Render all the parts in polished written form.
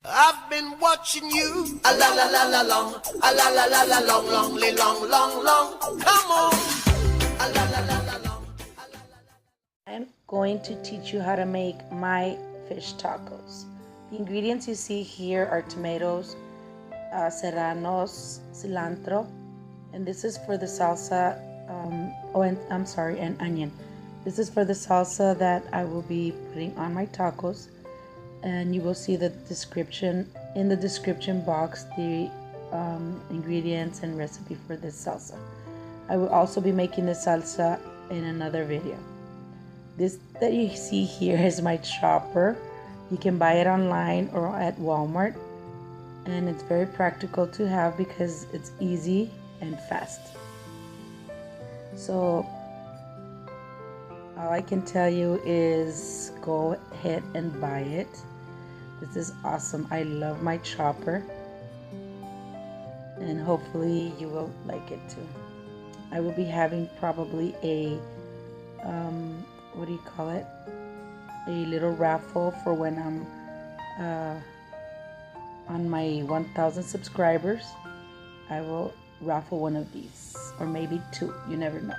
I've been watching you, a la la la la long, a la la la la long, long, long, long, long. Come on, a la la la la long. I'm going to teach you how to make my fish tacos. The ingredients you see here are tomatoes, serranos, cilantro, and this is for the salsa. And onion. This is for the salsa that I will be putting on my tacos, and you will see the description in the description box the ingredients and recipe for this salsa. I will also be making this salsa in another video. This that you see here is my chopper. You can buy it online or at Walmart, and it's very practical to have because it's easy and fast. So all I can tell you is go ahead and buy it. This is awesome. I love my chopper, and hopefully you will like it too. I will be having probably a what do you call it? A little raffle for when I'm on my 1,000 subscribers. I will raffle one of these, or maybe two, you never know.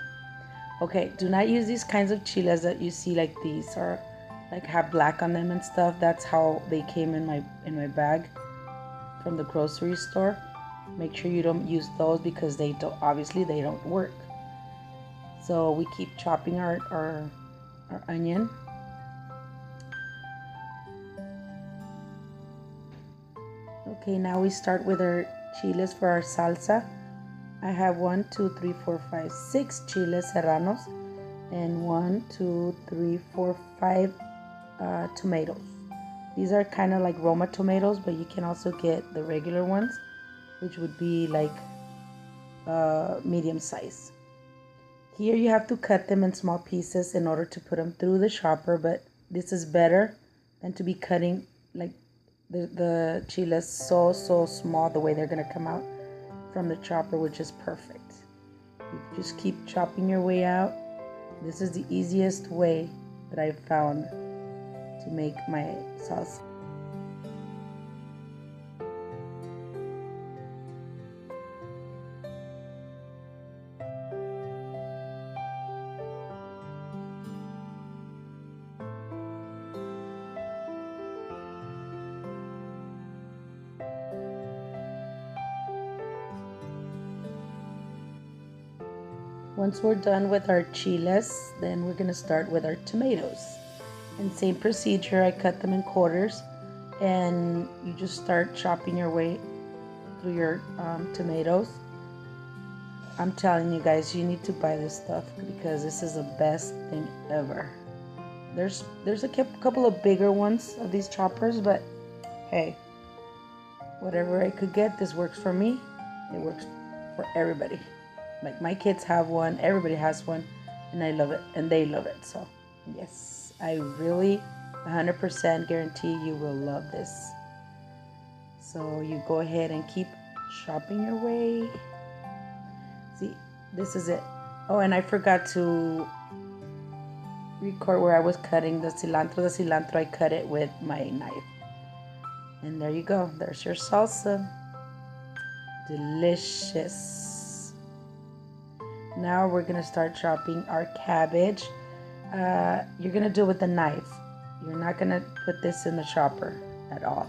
Okay, do not use these kinds of chiles that you see like these, or like have black on them and stuff. That's how they came in my bag from the grocery store. Make sure you don't use those because they don't work. So we keep chopping our onion. Okay, now we start with our chiles for our salsa. I have 6 chiles serranos and 5 tomatoes. These are kind of like Roma tomatoes, but you can also get the regular ones, which would be like medium size. Here you have to cut them in small pieces in order to put them through the chopper, but this is better than to be cutting like the chiles so small the way they're gonna come out from the chopper, which is perfect. You just keep chopping your way out. This is the easiest way that I've found to make my salsa. Once we're done with our chiles, then we're going to start with our tomatoes. And same procedure, I cut them in quarters, and you just start chopping your way through your tomatoes. I'm telling you guys, you need to buy this stuff because this is the best thing ever. There's a couple of bigger ones of these choppers, but hey, whatever I could get, this works for me. It works for everybody. Like my kids have one, everybody has one, and I love it, and they love it. So yes, I really 100% guarantee you will love this. So you go ahead and keep chopping your way. See, this is it. Oh, and I forgot to record where I was cutting the cilantro. The cilantro, I cut it with my knife. And there you go. There's your salsa. Delicious. Now we're going to start chopping our cabbage. You're going to do it with a knife. You're not going to put this in the chopper at all.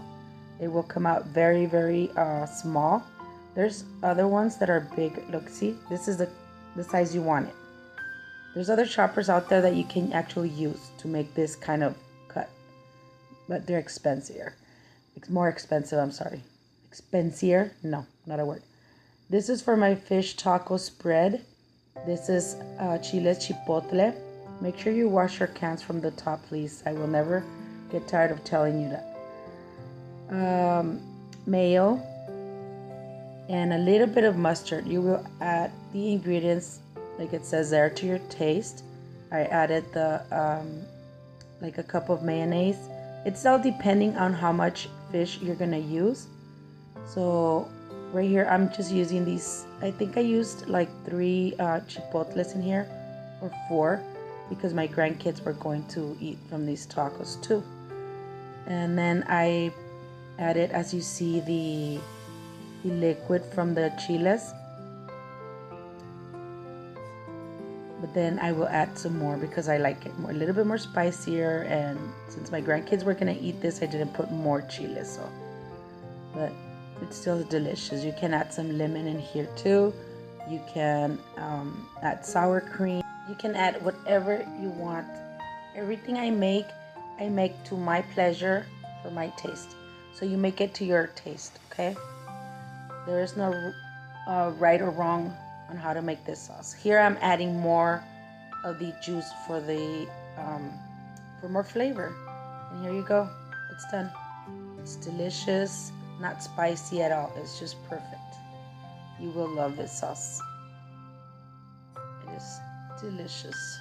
It will come out very, very small. There's other ones that are big. Look, see? This is the size you want it. There's other choppers out there that you can actually use to make this kind of cut. But they're expensive. It's more expensive, I'm sorry. Expensive? No, not a word. This is for my fish taco spread. This is chiles chipotle. Make sure you wash your cans from the top, please. I will never get tired of telling you that. Mayo and a little bit of mustard. You will add the ingredients like it says there to your taste. I added the like a cup of mayonnaise. It's all depending on how much fish you're gonna use. So right here I'm just using these. I think I used like 3 chipotles in here, or 4, because my grandkids were going to eat from these tacos too. And then I added, as you see, the liquid from the chiles. But then I will add some more because I like it more, a little bit more spicier. And since my grandkids were gonna eat this, I didn't put more chiles. So, but it's still delicious. You can add some lemon in here too. You can add sour cream. You can add whatever you want. Everything I make to my pleasure, for my taste. So you make it to your taste, okay? There is no right or wrong on how to make this sauce. Here I'm adding more of the juice for more flavor. And here you go. It's done. It's delicious, not spicy at all. It's just perfect. You will love this sauce. It is delicious.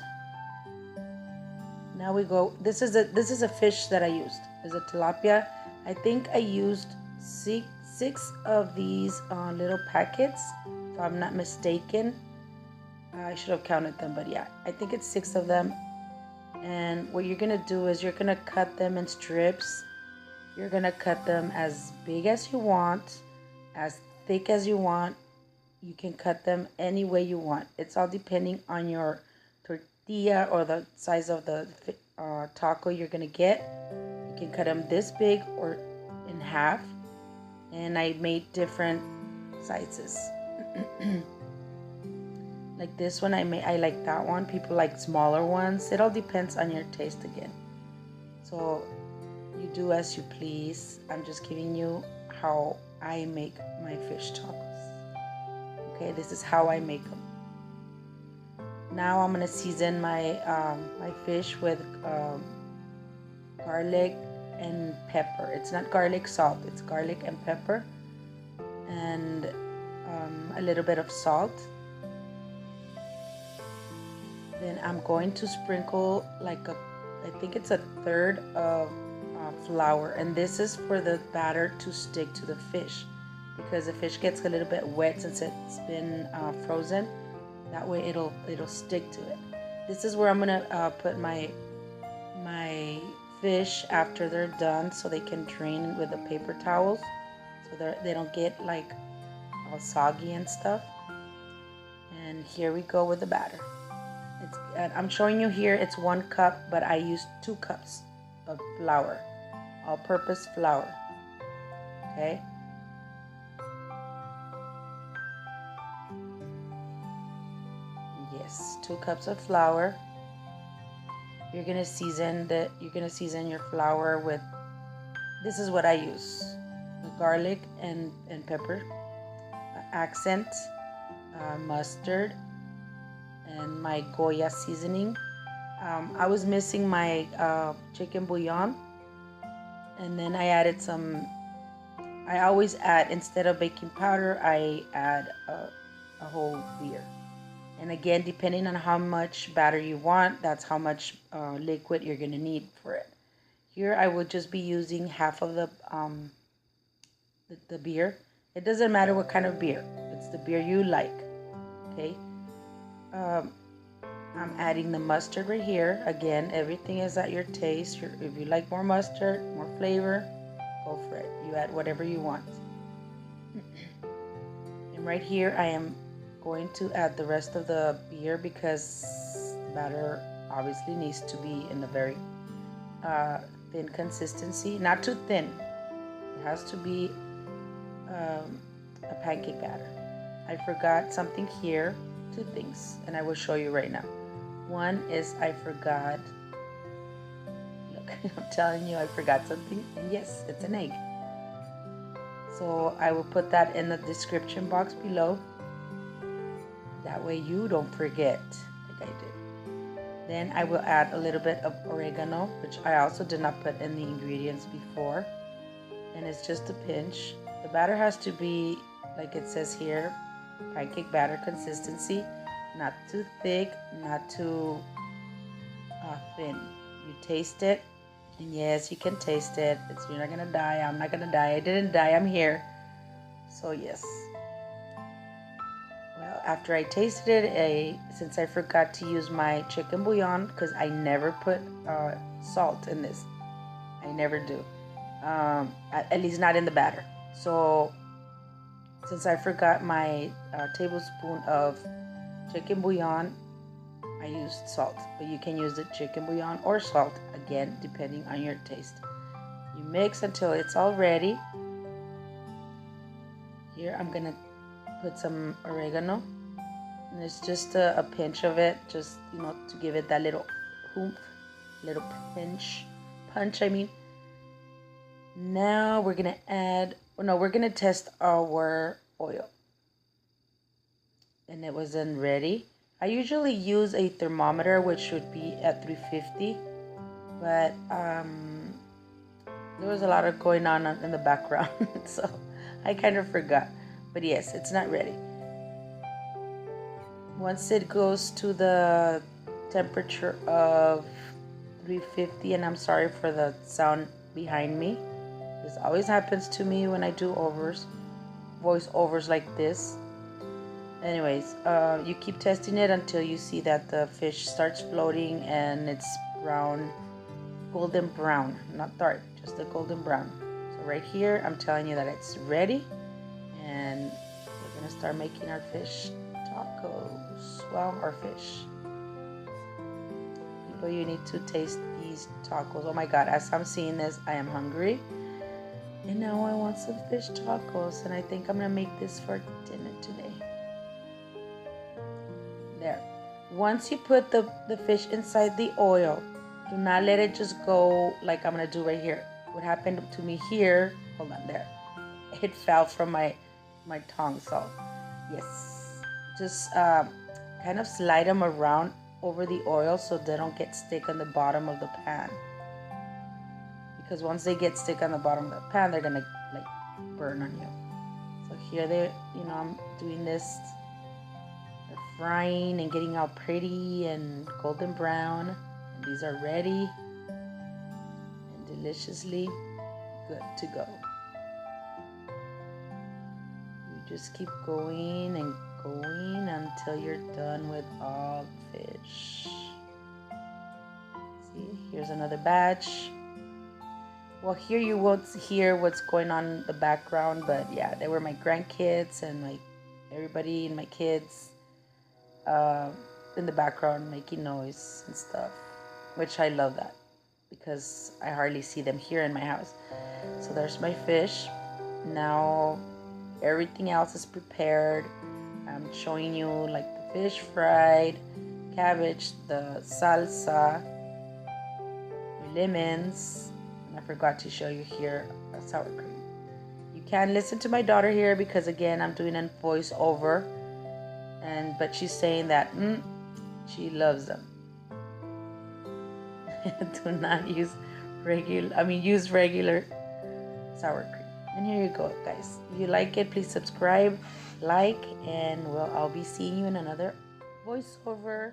Now we go. This is a fish that I used. It's a tilapia. I think I used six of these little packets, if I'm not mistaken. I should have counted them, but yeah, I think it's 6 of them. And what you're gonna do is you're gonna cut them in strips. You're gonna cut them as big as you want, as thick as you want. You can cut them any way you want. It's all depending on your tortilla or the size of the taco you're gonna get. You can cut them this big or in half. And I made different sizes. Like this one, I like that one. People like smaller ones. It all depends on your taste again. So you do as you please. I'm just giving you how I make my fish tacos. Okay, this is how I make them. Now I'm gonna season my my fish with garlic and pepper. It's not garlic salt, it's garlic and pepper, and a little bit of salt. Then I'm going to sprinkle I think it's a third of flour, and this is for the batter to stick to the fish, because the fish gets a little bit wet since it's been frozen. That way it'll stick to it. This is where I'm gonna put my fish after they're done, so they can drain with the paper towels, so they don't get like all soggy and stuff. And here we go with the batter. I'm showing you here it's 1 cup, but I used 2 cups of flour, all-purpose flour. Okay. Yes, 2 cups of flour. You're gonna season your flour with, this is what I use: the garlic and pepper, accent, mustard, and my Goya seasoning. I was missing my chicken bouillon, and then I added some. I always add, instead of baking powder, I add a whole beer. And again, depending on how much batter you want, that's how much liquid you're gonna need for it. Here I would just be using half of the beer. It doesn't matter what kind of beer. It's the beer you like. Okay. I'm adding the mustard right here. Again, everything is at your taste. If you like more mustard, more flavor, go for it. You add whatever you want. And right here I am going to add the rest of the beer, because the batter obviously needs to be in a very thin consistency. Not too thin. It has to be a pancake batter. I forgot something here. 2 things, and I will show you right now. One is I forgot. Look, I'm telling you, I forgot something. And yes, it's an egg. So I will put that in the description box below. That way you don't forget, like I did. Then I will add a little bit of oregano, which I also did not put in the ingredients before. And it's just a pinch. The batter has to be, like it says here, pancake batter consistency. Not too thick, not too thin. You taste it, and yes, you can taste it. You're not gonna die. I'm not gonna die. I didn't die. I'm here. So yes. Well, after I tasted it, since I forgot to use my chicken bouillon, because I never put salt in this. I never do. At least not in the batter. So since I forgot my tablespoon of chicken bouillon, I used salt, but you can use the chicken bouillon or salt, again, depending on your taste. You mix until it's all ready. Here I'm gonna put some oregano, and it's just a pinch of it, just, you know, to give it that little oomph, little punch, I mean. Now we're gonna we're gonna test our oil. And it wasn't ready. I usually use a thermometer, which would be at 350, but there was a lot of going on in the background, so I kind of forgot. But yes, it's not ready. Once it goes to the temperature of 350, and I'm sorry for the sound behind me. This always happens to me when I do voiceovers like this. Anyways, you keep testing it until you see that the fish starts floating and it's brown, golden brown, not dark, just the golden brown. So right here, I'm telling you that it's ready, and we're gonna start making our fish tacos. Well, our fish. People, you need to taste these tacos. Oh my God, as I'm seeing this, I am hungry. And now I want some fish tacos, and I think I'm gonna make this for dinner today. There. Once you put the fish inside the oil, do not let it just go like I'm gonna do right here. What happened to me here, hold on, there. It fell from my tongue, so yes. Just kind of slide them around over the oil so they don't get stuck on the bottom of the pan. Because once they get stuck on the bottom of the pan, they're gonna like burn on you. So here I'm doing this. They're frying and getting all pretty and golden brown. And these are ready and deliciously good to go. You just keep going and going until you're done with all the fish. See, here's another batch. Well, here you won't hear what's going on in the background, but yeah, they were my grandkids and everybody and my kids in the background making noise and stuff, which I love that because I hardly see them here in my house. So there's my fish. Now everything else is prepared. I'm showing you like the fish fried, cabbage, the salsa, lemons. I forgot to show you here a sour cream. You can listen to my daughter here because again I'm doing a voiceover, but she's saying that she loves them. Do not use use regular sour cream. And here you go, guys. If you like it, please subscribe, like, and I'll be seeing you in another voiceover.